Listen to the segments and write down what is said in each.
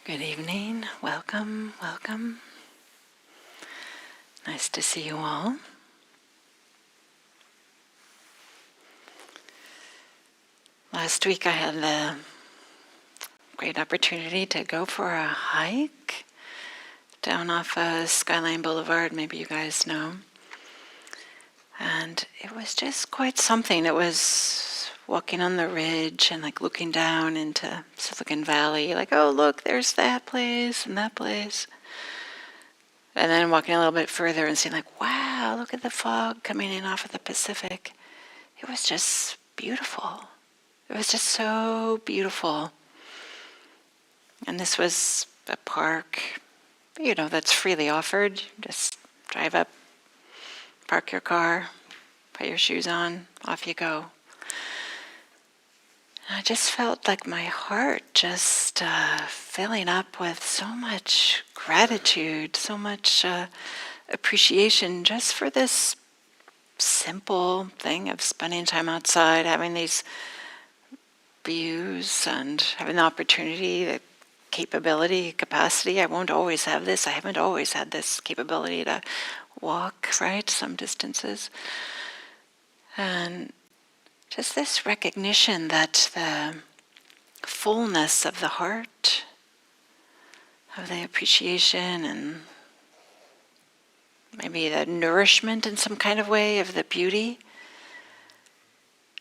Good evening. Welcome, welcome. Nice to see you all. Last week I had the great opportunity to go for a hike down off Skyline Boulevard, maybe you guys know. And it was just quite something. It was walking on the ridge and like looking down into Silicon Valley, like, oh, look, there's that place and that place. And then walking a little bit further and seeing like, wow, look at the fog coming in off of the Pacific. It was just beautiful. It was just so beautiful. And this was a park, that's freely offered. Just drive up, park your car, put your shoes on, off you go. And I just felt like my heart just filling up with so much gratitude, so much appreciation just for this simple thing of spending time outside, having these views and having the opportunity, the capacity. I won't always have this. I haven't always had this capability to walk, right, some distances. And just this recognition that the fullness of the heart, of the appreciation and maybe the nourishment in some kind of way of the beauty,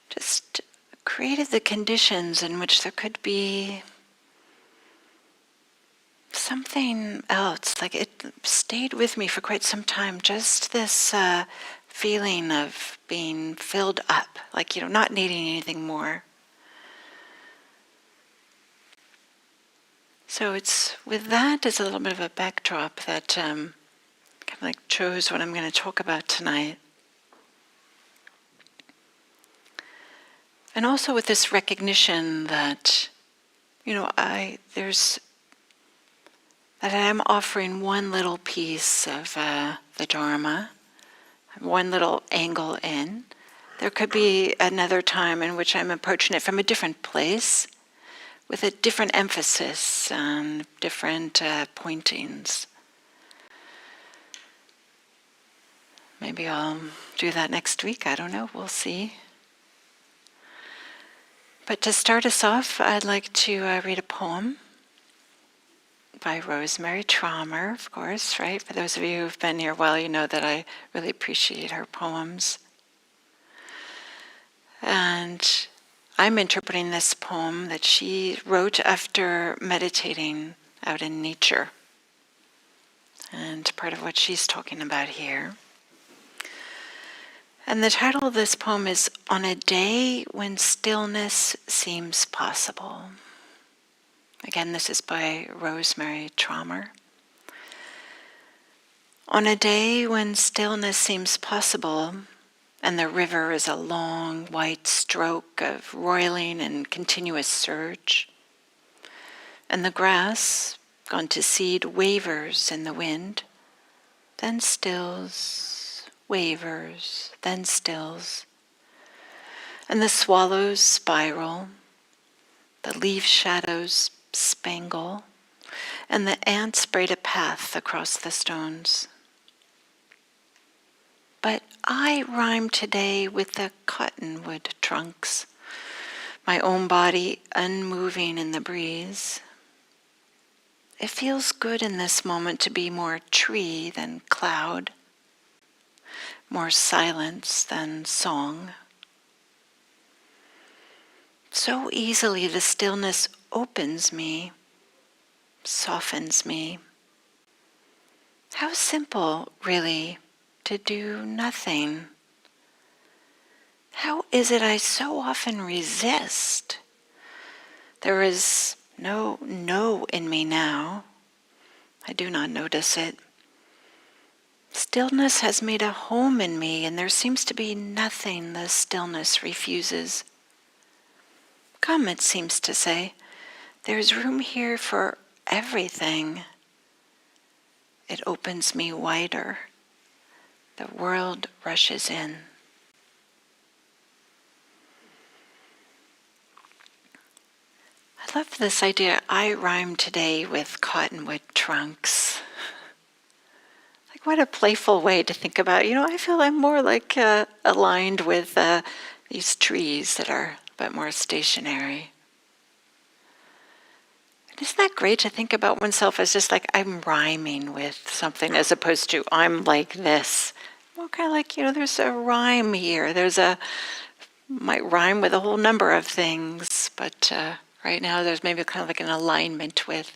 just created the conditions in which there could be something else. Like it stayed with me for quite some time, just this feeling of being filled up, like, not needing anything more. So it's with that as a little bit of a backdrop that kind of like chose what I'm going to talk about tonight. And also with this recognition that, that I'm offering one little piece of the Dharma, one little angle in. There could be another time in which I'm approaching it from a different place, with a different emphasis and different pointings. Maybe I'll do that next week. I don't know. We'll see. But to start us off, I'd like to read a poem by Rosemerry Trommer, of course, right? For those of you who've been here a while, you know that I really appreciate her poems. And I'm interpreting this poem that she wrote after meditating out in nature. And part of what she's talking about here. And the title of this poem is On a Day When Stillness Seems Possible. Again, this is by Rosemerry Trommer. On a day when stillness seems possible, and the river is a long white stroke of roiling and continuous surge, and the grass, gone to seed, wavers in the wind, then stills, wavers, then stills, and the swallows spiral, the leaf shadows spangle, and the ants braid a path across the stones. But I rhyme today with the cottonwood trunks, my own body unmoving in the breeze. It feels good in this moment to be more tree than cloud, more silence than song. So easily the stillness opens me, softens me. How simple, really, to do nothing. How is it I so often resist? There is no in me now. I do not notice it. Stillness has made a home in me, and there seems to be nothing the stillness refuses. Come, it seems to say, there's room here for everything. It opens me wider. The world rushes in. I'd love this idea. I rhyme today with cottonwood trunks. Like, what a playful way to think about it. I feel I'm more like aligned with these trees that are a bit more stationary. And isn't that great to think about oneself as just like I'm rhyming with something as opposed to I'm like this? Well, kind of like, there's a rhyme here. Might rhyme with a whole number of things, but right now there's maybe kind of like an alignment with.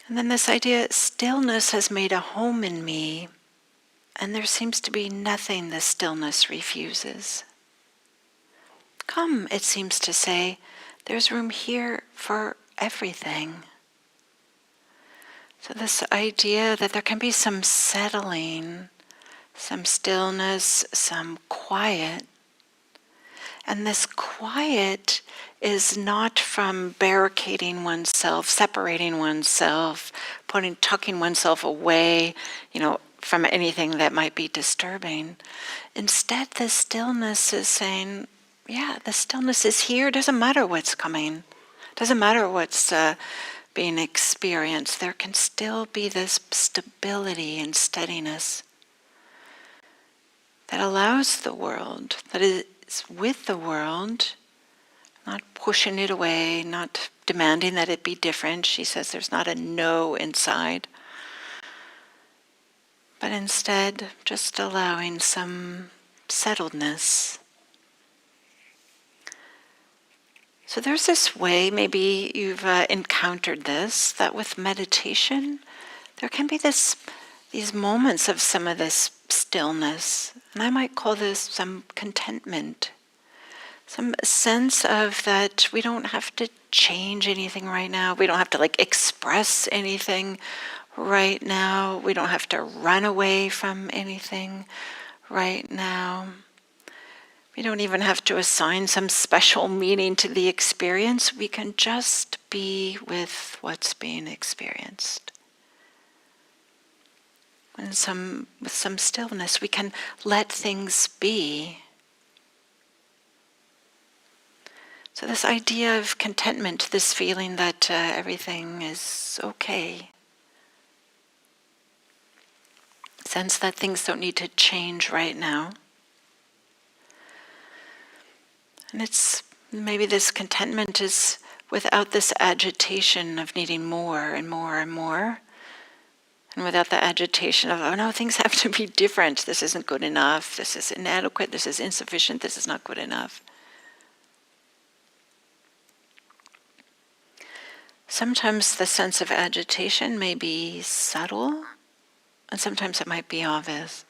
And then this idea, stillness has made a home in me, and there seems to be nothing the stillness refuses. Come, it seems to say, there's room here for everything. So this idea that there can be some settling, some stillness, some quiet. And this quiet is not from barricading oneself, separating oneself, tucking oneself away, from anything that might be disturbing. Instead, the stillness is saying, yeah, the stillness is here. Doesn't matter what's coming. Doesn't matter what's being experienced. There can still be this stability and steadiness that allows the world, that is with the world, not pushing it away, not demanding that it be different. She says there's not a no inside, but instead just allowing some settledness. So there's this way, maybe you've encountered this, that with meditation, there can be these moments of some of this stillness, and I might call this some contentment, some sense of that we don't have to change anything right now. We don't have to express anything right now. We don't have to run away from anything right now. We don't even have to assign some special meaning to the experience. We can just be with what's being experienced. And with some stillness, we can let things be. So this idea of contentment, this feeling that everything is okay, sense that things don't need to change right now. And it's maybe this contentment is without this agitation of needing more and more and more. And without the agitation of, oh no, things have to be different. This isn't good enough. This is inadequate. This is insufficient. This is not good enough. Sometimes the sense of agitation may be subtle, and sometimes it might be obvious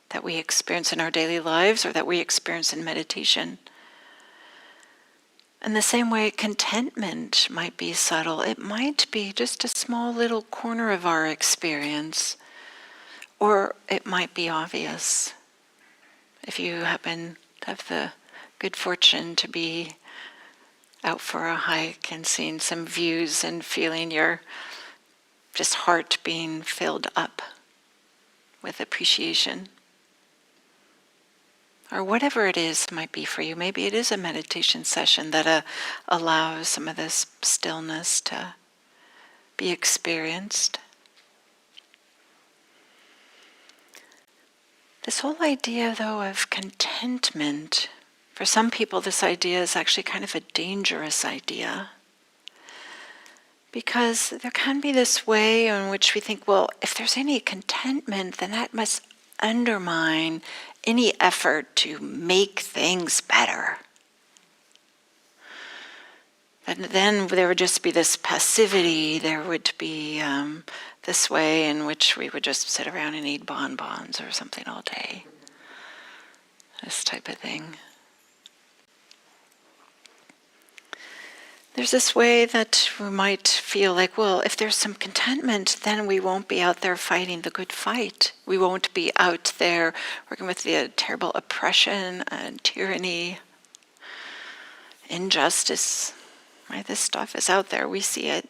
that we experience in our daily lives or that we experience in meditation. In the same way, contentment might be subtle. It might be just a small little corner of our experience, or it might be obvious. If you happen to have the good fortune to be out for a hike and seeing some views and feeling your just heart being filled up with appreciation. Or whatever it is might be for you. Maybe it is a meditation session that allows some of this stillness to be experienced. This whole idea, though, of contentment, for some people this idea is actually kind of a dangerous idea. Because there can be this way in which we think, well, if there's any contentment, then that must undermine any effort to make things better. And then there would just be this passivity, there would be this way in which we would just sit around and eat bonbons or something all day. This type of thing. There's this way that we might feel like, well, if there's some contentment, then we won't be out there fighting the good fight. We won't be out there working with the terrible oppression and tyranny, injustice. Right? This stuff is out there. We see it.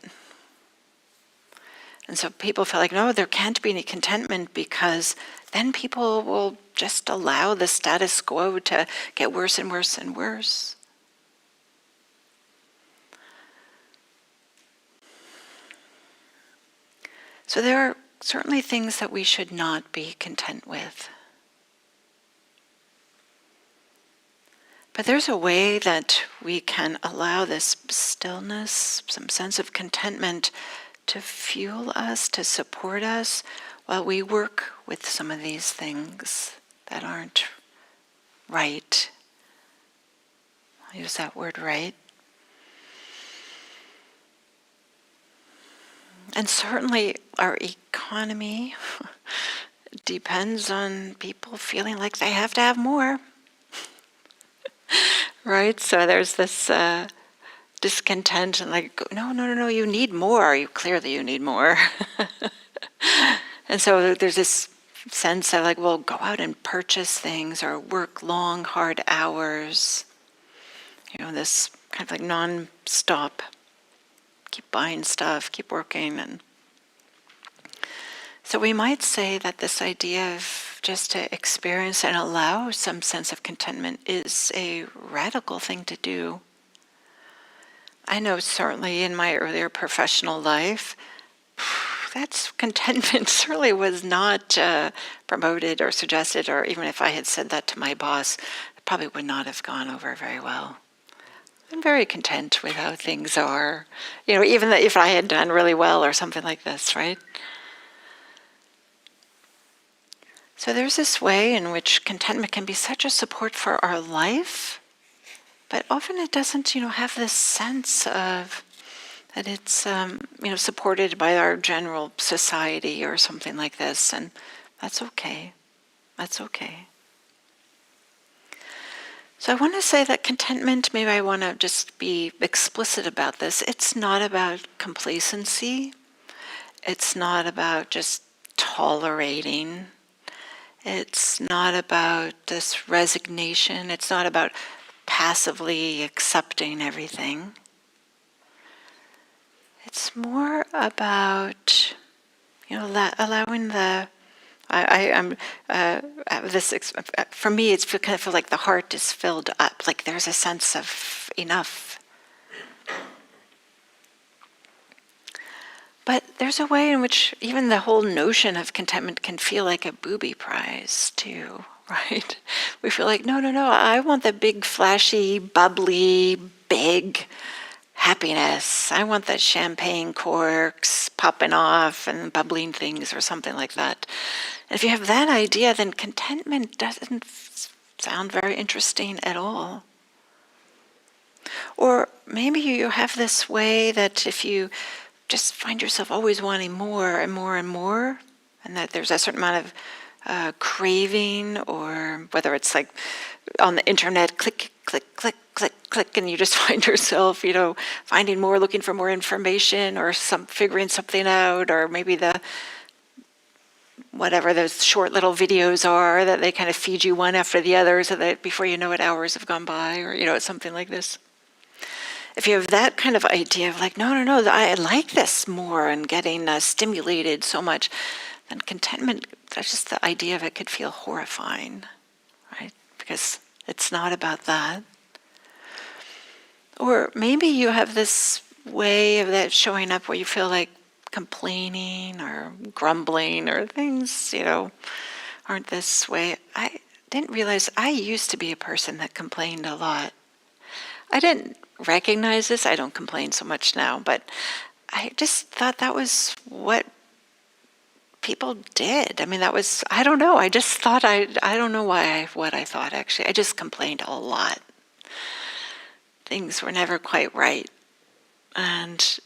And so people feel like, no, there can't be any contentment because then people will just allow the status quo to get worse and worse and worse. So there are certainly things that we should not be content with. But there's a way that we can allow this stillness, some sense of contentment, to fuel us, to support us, while we work with some of these things that aren't right. I'll use that word, right. And certainly our economy depends on people feeling like they have to have more. Right? So there's this discontent and like, no, you need more. Clearly you need more. And so there's this sense of like, well, go out and purchase things or work long, hard hours. This kind of like non-stop. Keep buying stuff, keep working. And so we might say that this idea of just to experience and allow some sense of contentment is a radical thing to do. I know certainly in my earlier professional life, that's contentment certainly was not promoted or suggested, or even if I had said that to my boss, it probably would not have gone over very well. I'm very content with how things are, even if I had done really well or something like this, right? So there's this way in which contentment can be such a support for our life, but often it doesn't, have this sense of that it's, supported by our general society or something like this, and that's okay. That's okay. So I want to say that contentment, maybe I want to just be explicit about this. It's not about complacency. It's not about just tolerating. It's not about this resignation. It's not about passively accepting everything. It's more about, allowing the. I'm this. For me, it's kind of feel like the heart is filled up. Like there's a sense of enough. But there's a way in which even the whole notion of contentment can feel like a booby prize too, right? We feel like, no, I want the big, flashy, bubbly, big happiness. I want the champagne corks popping off and bubbling things or something like that. And if you have that idea, then contentment doesn't sound very interesting at all. Or maybe you have this way that if you just find yourself always wanting more and more and more, and that there's a certain amount of craving, or whether it's like on the internet, click, and you just find yourself, finding more, looking for more information, or figuring something out, or maybe whatever those short little videos are that they kind of feed you one after the other, so that before you know it, hours have gone by, or something like this. If you have that kind of idea of like, no, I like this more and getting stimulated so much, then contentment, that's just the idea of it could feel horrifying, right? Because it's not about that. Or maybe you have this way of that showing up where you feel like complaining or grumbling or things, aren't this way. I didn't realize I used to be a person that complained a lot. I didn't recognize this. I don't complain so much now, but I just thought that was what people did. I mean, I don't know. I just thought I don't know what I thought actually. I just complained a lot. Things were never quite right. And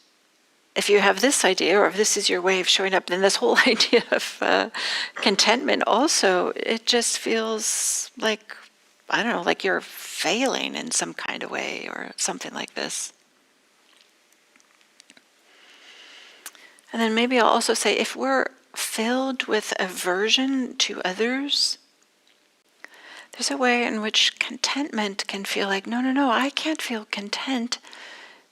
if you have this idea, or if this is your way of showing up, then this whole idea of contentment also, it just feels like, I don't know, like you're failing in some kind of way or something like this. And then maybe I'll also say, if we're filled with aversion to others, there's a way in which contentment can feel like, no, I can't feel content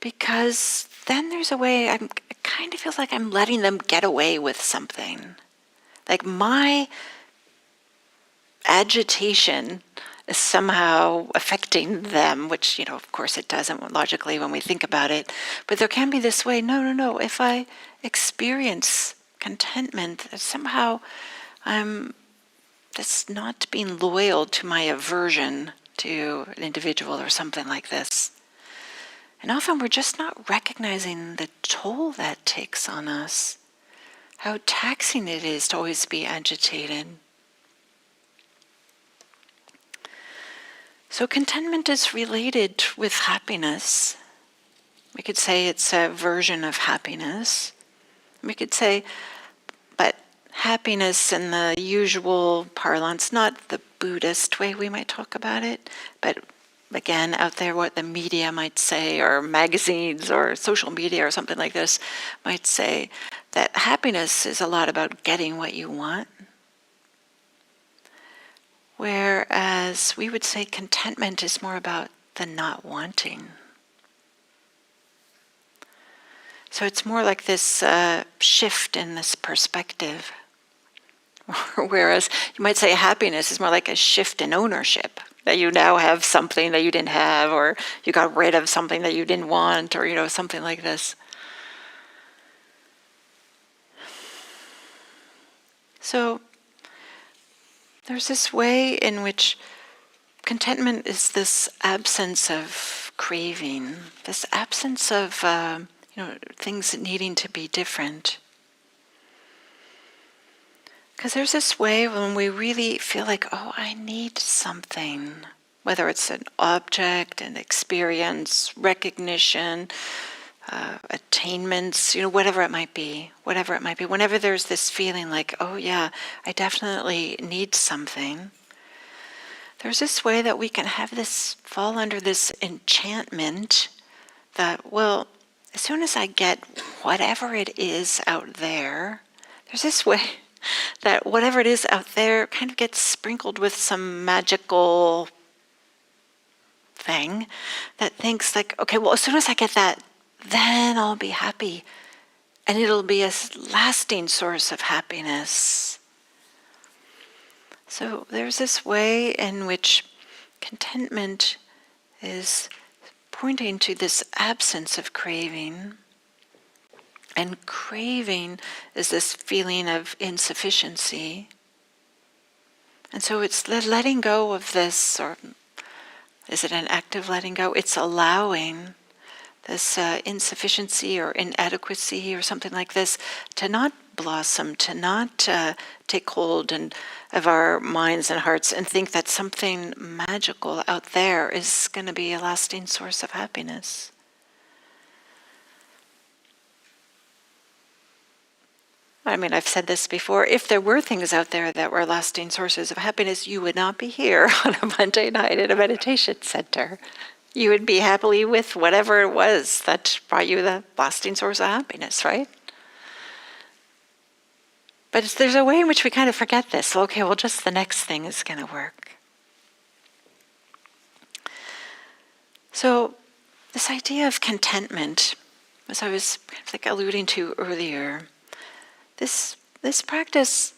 Because then there's a way, it kind of feels like I'm letting them get away with something. Like my agitation is somehow affecting them, which, of course it doesn't logically when we think about it. But there can be this way, no. If I experience contentment, somehow I'm just not being loyal to my aversion to an individual or something like this. And often we're just not recognizing the toll that takes on us, how taxing it is to always be agitated. So contentment is related with happiness. We could say it's a version of happiness. We could say, but happiness in the usual parlance, not the Buddhist way we might talk about it, but again, out there what the media might say, or magazines or social media or something like this might say, that happiness is a lot about getting what you want. Whereas we would say contentment is more about the not wanting. So it's more like this shift in this perspective. Whereas you might say happiness is more like a shift in ownership, that you now have something that you didn't have, or you got rid of something that you didn't want, or something like this. So there's this way in which contentment is this absence of craving, this absence of things needing to be different. Because there's this way when we really feel like, oh, I need something, whether it's an object, an experience, recognition, attainments, whatever it might be. Whenever there's this feeling like, oh yeah, I definitely need something, there's this way that we can have this fall under this enchantment that, well, as soon as I get whatever it is out there, there's this way that whatever it is out there kind of gets sprinkled with some magical thing that thinks like, okay, well, as soon as I get that, then I'll be happy. And it'll be a lasting source of happiness. So there's this way in which contentment is pointing to this absence of craving. And craving is this feeling of insufficiency. And so it's letting go of this, or is it an active letting go? It's allowing this insufficiency or inadequacy or something like this to not blossom, to not take hold of our minds and hearts and think that something magical out there is going to be a lasting source of happiness. I mean, I've said this before, if there were things out there that were lasting sources of happiness, you would not be here on a Monday night at a meditation center. You would be happily with whatever it was that brought you the lasting source of happiness, right? But there's a way in which we kind of forget this. Okay, well, just the next thing is going to work. So this idea of contentment, as I was kind of like alluding to earlier, this practice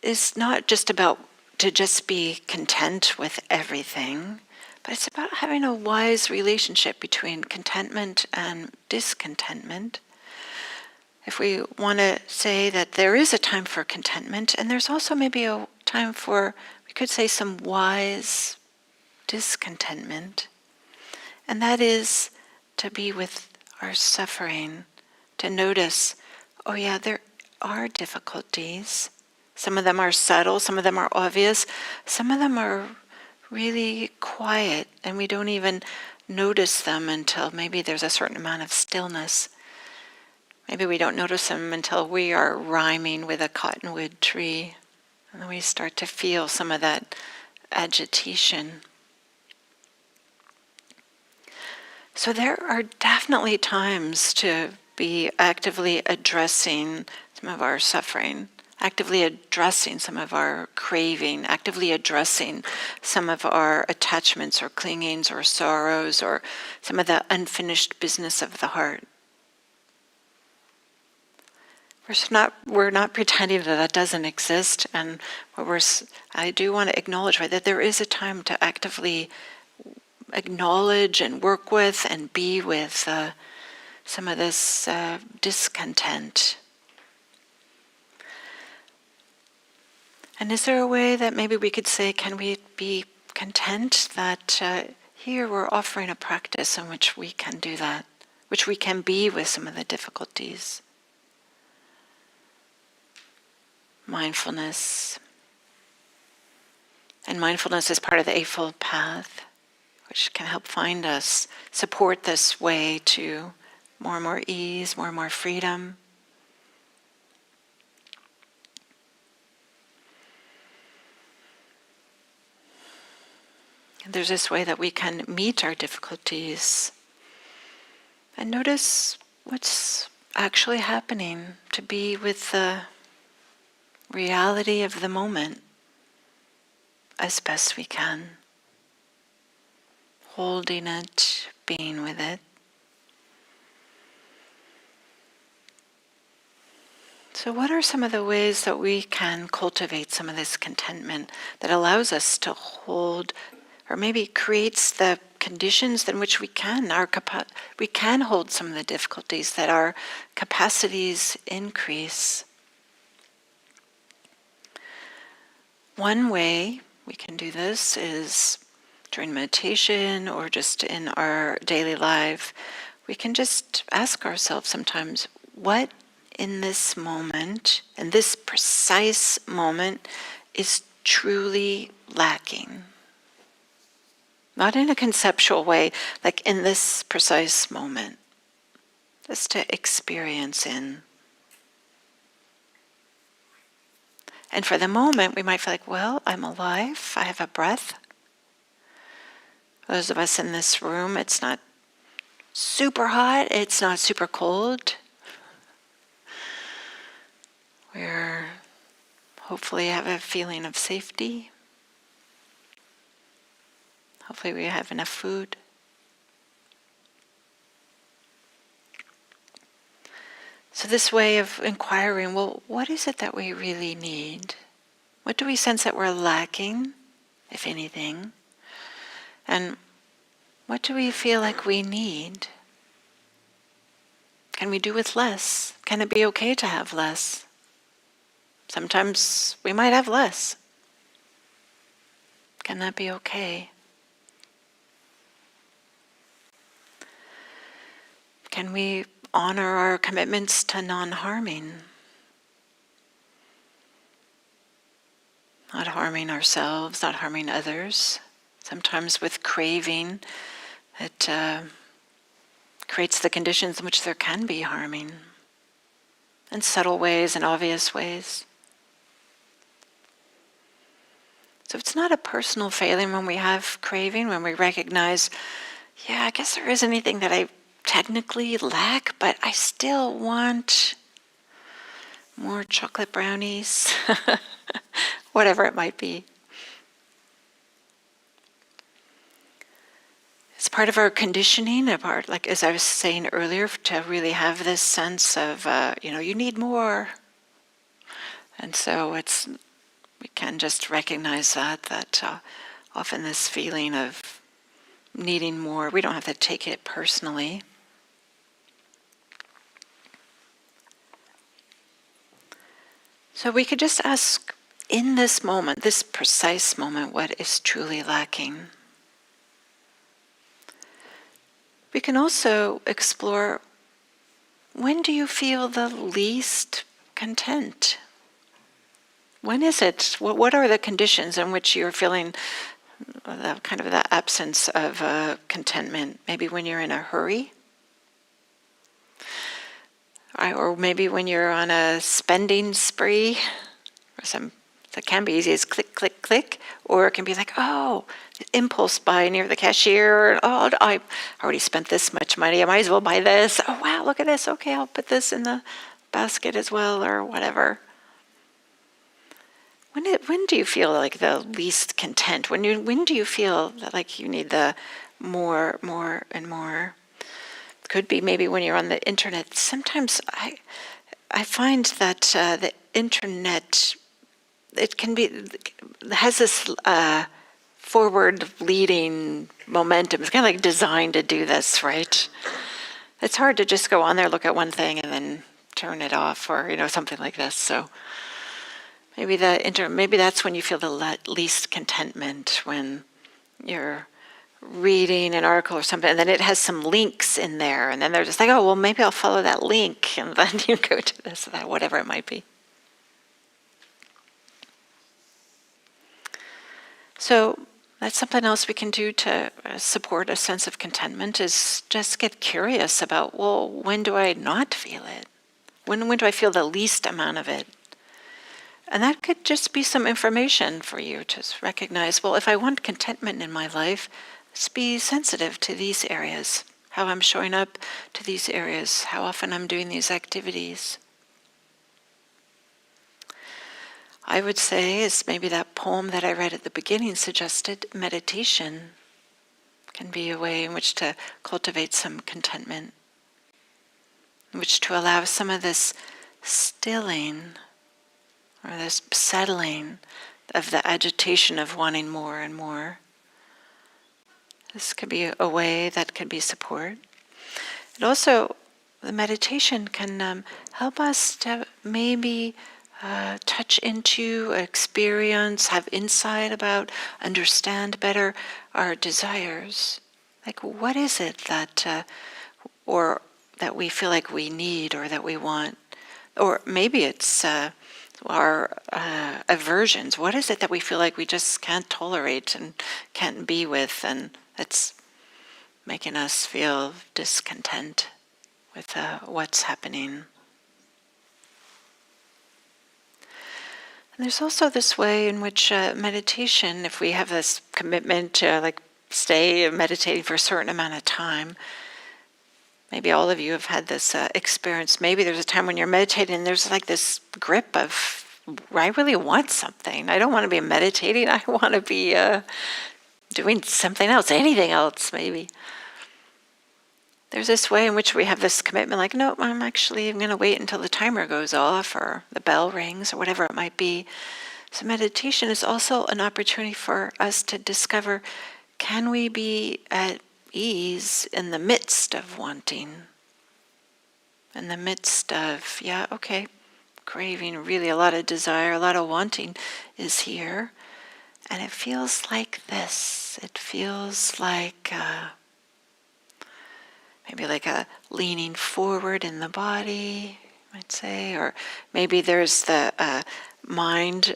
is not just about to just be content with everything, but it's about having a wise relationship between contentment and discontentment. If we want to say that there is a time for contentment, and there's also maybe a time for, we could say, some wise discontentment, and that is to be with our suffering, to notice, oh yeah, there are difficulties. Some of them are subtle, some of them are obvious, some of them are really quiet, and we don't even notice them until maybe there's a certain amount of stillness. Maybe we don't notice them until we are rhyming with a cottonwood tree, and then we start to feel some of that agitation. So there are definitely times to be actively addressing some of our suffering. actively addressing some of our craving, actively addressing some of our attachments or clingings or sorrows or some of the unfinished business of the heart. We're not pretending that that doesn't exist, and I do want to acknowledge, right, that there is a time to actively acknowledge and work with and be with some of this discontent. And is there a way that maybe we could say, can we be content that here we're offering a practice in which we can do that, which we can be with some of the difficulties? Mindfulness. And mindfulness is part of the Eightfold Path, which can help find us, support this way to more and more ease, more and more freedom. And there's this way that we can meet our difficulties and notice what's actually happening, to be with the reality of the moment as best we can, holding it, being with it. So what are some of the ways that we can cultivate some of this contentment that allows us to hold, or maybe creates the conditions in which we can hold some of the difficulties, that our capacities increase? One way we can do this is during meditation or just in our daily life. We can just ask ourselves sometimes, what in this moment, in this precise moment, is truly lacking? Not in a conceptual way, like in this precise moment. Just to experience in. And for the moment, we might feel like, well, I'm alive, I have a breath. Those of us in this room, it's not super hot, it's not super cold. We're hopefully have a feeling of safety. Hopefully we have enough food. So this way of inquiring, well, what is it that we really need? What do we sense that we're lacking, if anything? And what do we feel like we need? Can we do with less? Can it be okay to have less? Sometimes we might have less. Can that be okay? Can we honor our commitments to non-harming? Not harming ourselves, not harming others. Sometimes with craving, it creates the conditions in which there can be harming, in subtle ways and obvious ways. So it's not a personal failing when we have craving, when we recognize, yeah, I guess there isn't anything that I technically lack, but I still want more chocolate brownies, whatever it might be. It's part of our conditioning, like as I was saying earlier, to really have this sense of, you need more. And so we can just recognize that often this feeling of needing more, we don't have to take it personally. So we could just ask, in this moment, this precise moment, what is truly lacking? We can also explore, when do you feel the least content? When is it? What are the conditions in which you're feeling kind of the absence of contentment? Maybe when you're in a hurry? Or maybe when you're on a spending spree, or that can be easy as click, click, click, or it can be like, impulse buy near the cashier. Oh, I already spent this much money. I might as well buy this. Oh, wow, look at this. Okay, I'll put this in the basket as well, or whatever. when do you feel like the least content? When do you feel that like you need the more and more? Could be maybe when you're on the internet. Sometimes I find that the internet, it can be, has this forward leading momentum. It's kind of like designed to do this, right? It's hard to just go on there, look at one thing, and then turn it off, or something like this. So maybe maybe that's when you feel the least contentment, when you're reading an article or something, and then it has some links in there, and then they're just like, oh, well, maybe I'll follow that link, and then you go to this or that, whatever it might be. So that's something else we can do to support a sense of contentment, is just get curious about, well, when do I not feel it? When do I feel the least amount of it? And that could just be some information for you to recognize, well, if I want contentment in my life, let's be sensitive to these areas, how I'm showing up to these areas, how often I'm doing these activities. I would say, as maybe that poem that I read at the beginning suggested, meditation can be a way in which to cultivate some contentment, in which to allow some of this stilling or this settling of the agitation of wanting more and more. This could be a way that could be support. And also, the meditation can help us to maybe touch into, experience, have insight about, understand better our desires. Like, what is it that, or that we feel like we need, or that we want? Or maybe it's our aversions. What is it that we feel like we just can't tolerate and can't be with, and that's making us feel discontent with what's happening? And there's also this way in which meditation, if we have this commitment to like stay meditating for a certain amount of time, maybe all of you have had this experience. Maybe there's a time when you're meditating and there's like this grip of, I really want something. I don't want to be meditating. I want to be doing something else, anything else maybe. There's this way in which we have this commitment, like, no, I'm going to wait until the timer goes off or the bell rings or whatever it might be. So meditation is also an opportunity for us to discover, can we be at ease in the midst of wanting? In the midst of, craving, really a lot of desire, a lot of wanting is here. And it feels like this. It feels like maybe like a leaning forward in the body, you might say, or maybe there's the mind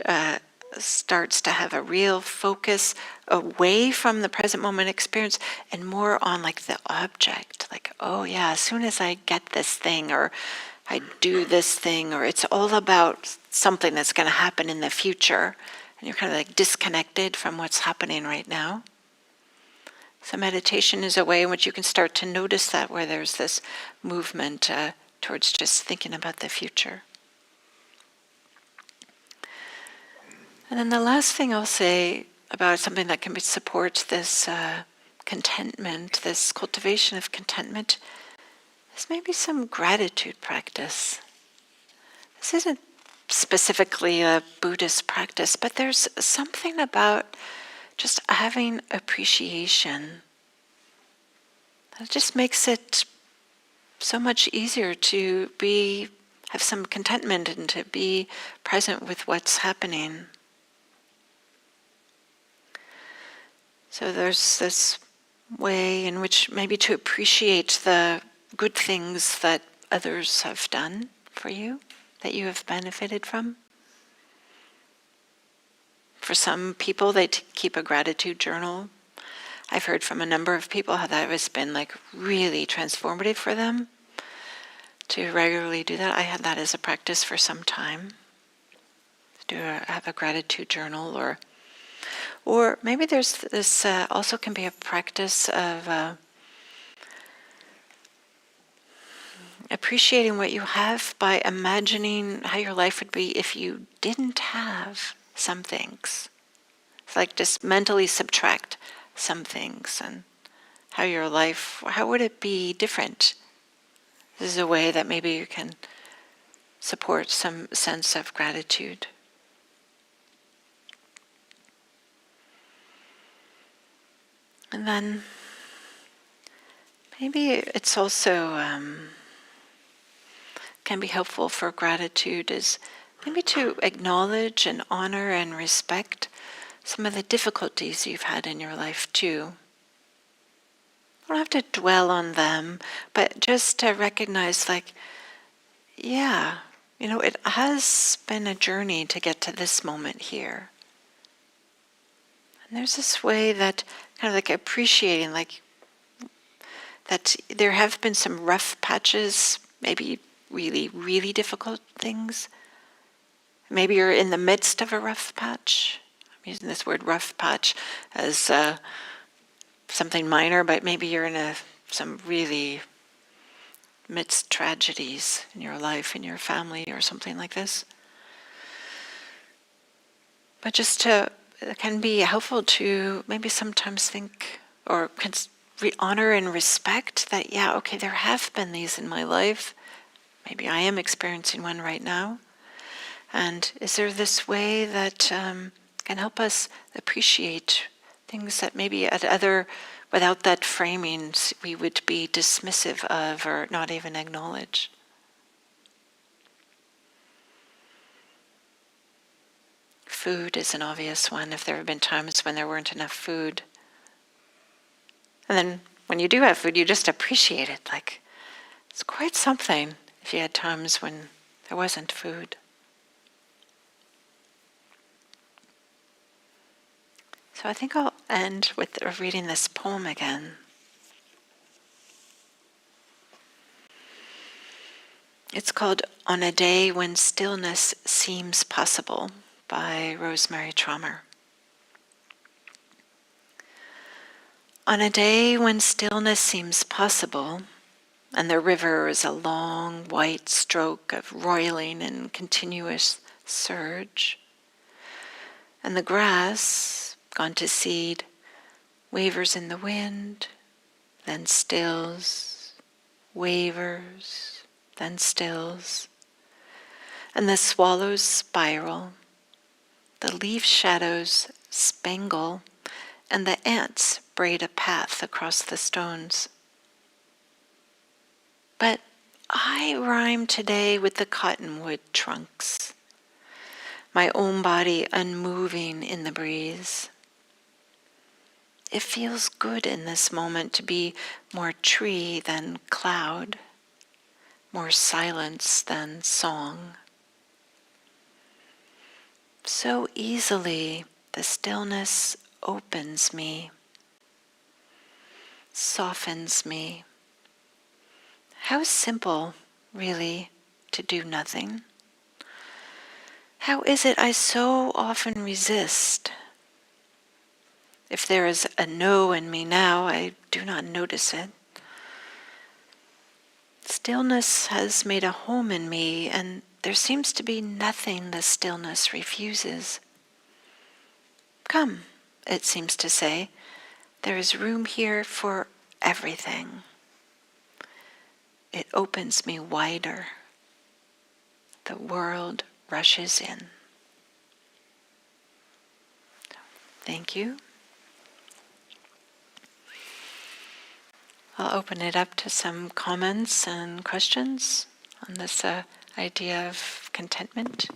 starts to have a real focus away from the present moment experience and more on like the object, like, oh yeah, as soon as I get this thing, or I do this thing, or it's all about something that's going to happen in the future, and you're kind of like disconnected from what's happening right now. So meditation is a way in which you can start to notice that, where there's this movement towards just thinking about the future. And then the last thing I'll say about something that can support this contentment, this cultivation of contentment, is maybe some gratitude practice. This isn't specifically a Buddhist practice, but there's something about just having appreciation. It just makes it so much easier to have some contentment and to be present with what's happening. So there's this way in which maybe to appreciate the good things that others have done for you, that you have benefited from. For some people, they keep a gratitude journal. I've heard from a number of people how that has been like really transformative for them to regularly do that. I had that as a practice for some time. Have a gratitude journal, or maybe there's this also can be a practice of appreciating what you have by imagining how your life would be if you didn't have some things. It's like just mentally subtract some things, and how would it be different? This is a way that maybe you can support some sense of gratitude. And then maybe it's also can be helpful for gratitude is maybe to acknowledge and honor and respect some of the difficulties you've had in your life too. You don't have to dwell on them, but just to recognize, like, yeah, it has been a journey to get to this moment here. And there's this way that kind of like appreciating, like, that there have been some rough patches, maybe really, really difficult things. Maybe you're in the midst of a rough patch. I'm using this word rough patch as something minor, but maybe you're in some really midst tragedies in your life, in your family, or something like this. But it can be helpful to maybe sometimes think or honor and respect that, yeah, okay, there have been these in my life. Maybe I am experiencing one right now. And is there this way that can help us appreciate things that maybe without that framing, we would be dismissive of or not even acknowledge? Food is an obvious one. If there have been times when there weren't enough food. And then when you do have food, you just appreciate it. Like, it's quite something if you had times when there wasn't food. So I think I'll end with reading this poem again. It's called On a Day When Stillness Seems Possible by Rosemerry Trommer. On a day when stillness seems possible, and the river is a long white stroke of roiling and continuous surge, and the grass, gone to seed, wavers in the wind, then stills, wavers, then stills, and the swallows spiral, the leaf shadows spangle, and the ants braid a path across the stones. But I rhyme today with the cottonwood trunks, my own body unmoving in the breeze. It feels good in this moment to be more tree than cloud, more silence than song. So easily the stillness opens me, softens me. How simple, really, to do nothing. How is it I so often resist? If there is a no in me now, I do not notice it. Stillness has made a home in me, and there seems to be nothing the stillness refuses. Come, it seems to say, there is room here for everything. It opens me wider. The world rushes in. Thank you. I'll open it up to some comments and questions on this idea of contentment.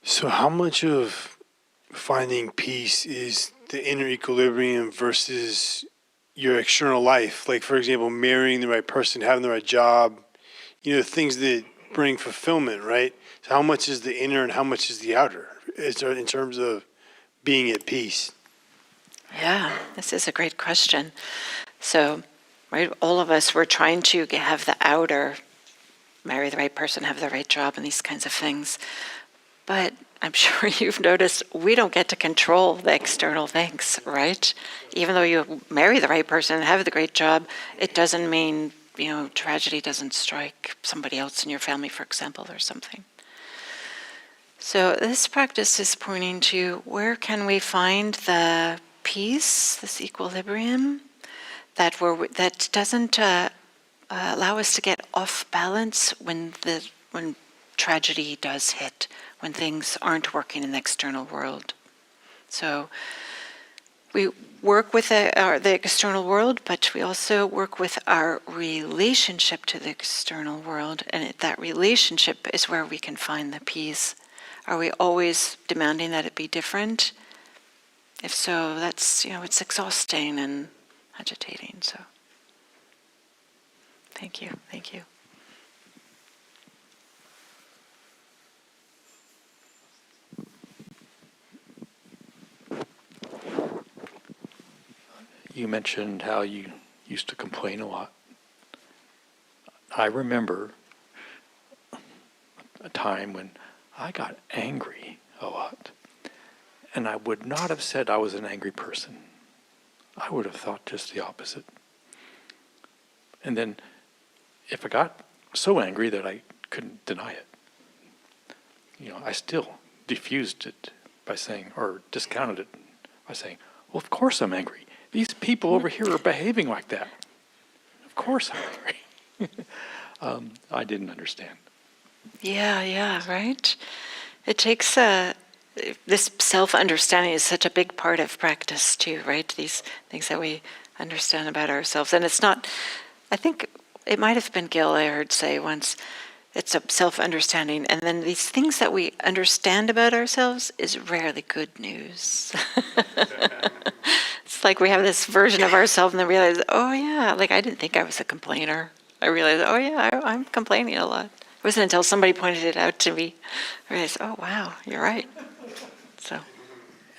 So how much of finding peace is the inner equilibrium versus your external life? Like, for example, marrying the right person, having the right job, things that bring fulfillment, right? So how much is the inner and how much is the outer in terms of being at peace? Yeah, this is a great question. So, right, all of us, we're trying to have the outer, marry the right person, have the right job, and these kinds of things. But I'm sure you've noticed we don't get to control the external things, right? Even though you marry the right person and have the great job, it doesn't mean tragedy doesn't strike somebody else in your family, for example, or something. So this practice is pointing to where can we find the peace, this equilibrium, that doesn't allow us to get off balance when tragedy does hit, when things aren't working in the external world. So we work with the external world, but we also work with our relationship to the external world, and that relationship is where we can find the peace. Are we always demanding that it be different? If so, that's, it's exhausting and agitating. So thank you. You mentioned how you used to complain a lot. I remember a time when I got angry a lot. And I would not have said I was an angry person. I would have thought just the opposite. And then if I got so angry that I couldn't deny it, I still diffused it by saying, or discounted it by saying, well, of course I'm angry. These people over here are behaving like that. Of course I'm angry. I didn't understand. Yeah, right? It takes this self-understanding is such a big part of practice too, right? These things that we understand about ourselves. And it's not, I think it might have been Gil I heard say once, it's a self-understanding. And then these things that we understand about ourselves is rarely good news. It's like we have this version of ourselves and then realize, oh yeah, like I didn't think I was a complainer. I realized, oh yeah, I'm complaining a lot. It wasn't until somebody pointed it out to me, I realized, oh wow, you're right. So.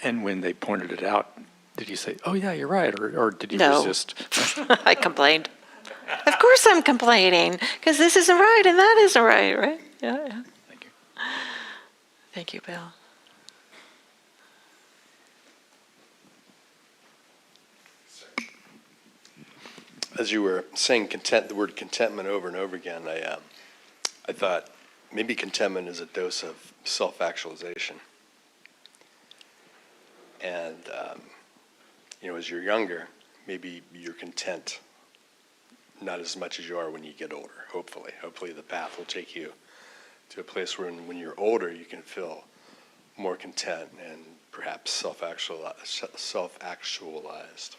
And when they pointed it out, did you say, oh yeah, you're right, or did you No. resist? I complained. Of course I'm complaining, because this isn't right and that isn't right? Yeah. Thank you. Thank you, Bill. As you were saying the word contentment over and over again, I thought maybe contentment is a dose of self-actualization. And, as you're younger, maybe you're content, not as much as you are when you get older, hopefully. Hopefully the path will take you to a place where when you're older, you can feel more content and perhaps self-actualized.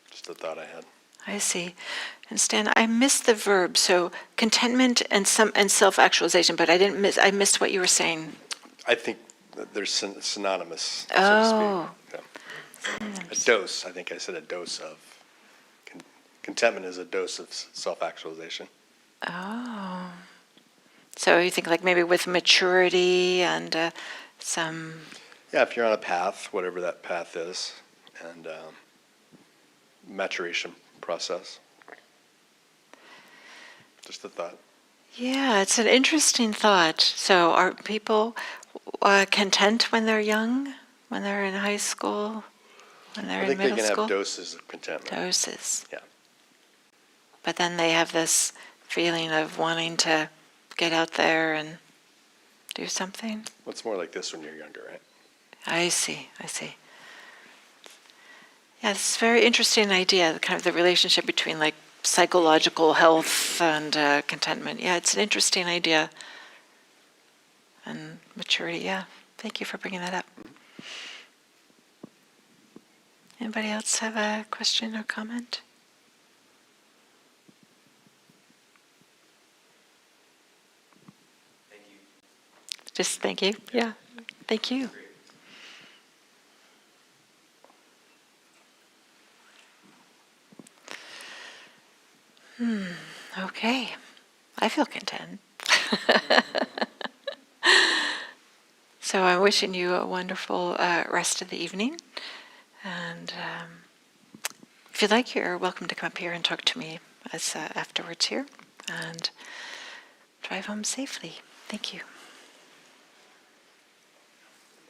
Just a thought I had. I see. And Stan, I missed the verb, so contentment and self-actualization, but I missed what you were saying. I think that they're synonymous, Oh. so to speak. Yeah. A dose, I think I said a dose of. Contentment is a dose of self-actualization. Oh. So you think like maybe with maturity and some... Yeah, if you're on a path, whatever that path is, and maturation process. Just a thought. Yeah, it's an interesting thought. So are people content when they're young, when they're in high school, when they're I in think middle they can school? have doses of contentment. Doses. Yeah. But then they have this feeling of wanting to get out there and do something? Well, it's more like this when you're younger, right? I see. Yeah, it's a very interesting idea, kind of the relationship between like psychological health and contentment. Yeah, it's an interesting idea. And maturity, yeah. Thank you for bringing that up. Anybody else have a question or comment? Thank you. Just thank you. Yeah, thank you. Okay, I feel content. So I'm wishing you a wonderful rest of the evening. And if you'd like, you're welcome to come up here and talk to me afterwards here. And drive home safely. Thank you.